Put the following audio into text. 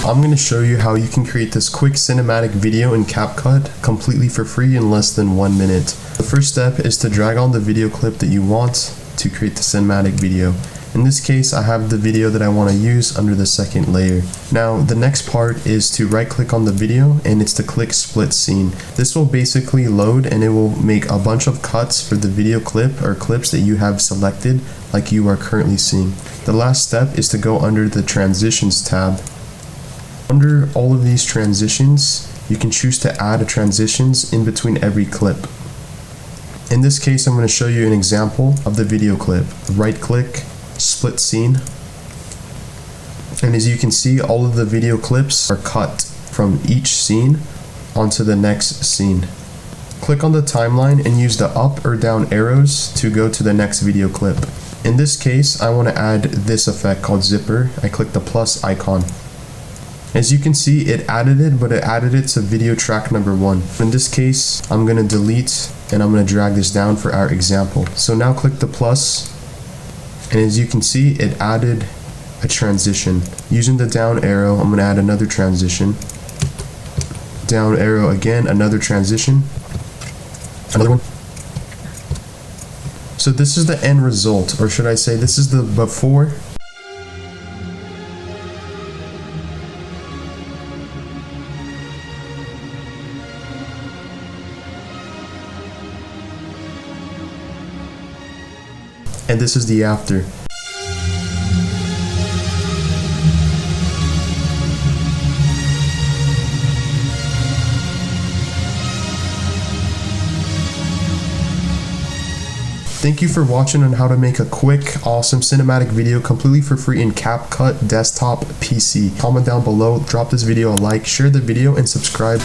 I'm going to show you how you can create this quick cinematic video in Capcut completely for free in less than 1 minute. The first step is to drag on the video clip that you want to create the cinematic video. In this case, I have the video that I want to use under the second layer. Now, the next part is to right click on the video and it's to click split scene. This will basically load and it will make a bunch of cuts for the video clip or clips that you have selected like you are currently seeing. The last step is to go under the transitions tab. Under all of these transitions, you can choose to add transitions in between every clip. In this case, I'm going to show you an example of the video clip. Right click, split scene, and as you can see, all of the video clips are cut from each scene onto the next scene. Click on the timeline and use the up or down arrows to go to the next video clip. In this case, I want to add this effect called zipper. I click the plus icon. As you can see, it added it, but it added it to video track number 1. In this case, I'm going to delete and I'm going to drag this down for our example. So now click the plus, and as you can see, it added a transition. Using the down arrow, I'm going to add another transition. Down arrow again, another transition. Another one. So this is the end result, or should I say this is the before. And this is the after. Thank you for watching on how to make a quick, awesome cinematic video completely for free in Capcut desktop PC. Comment down below, drop this video a like, share the video, and subscribe.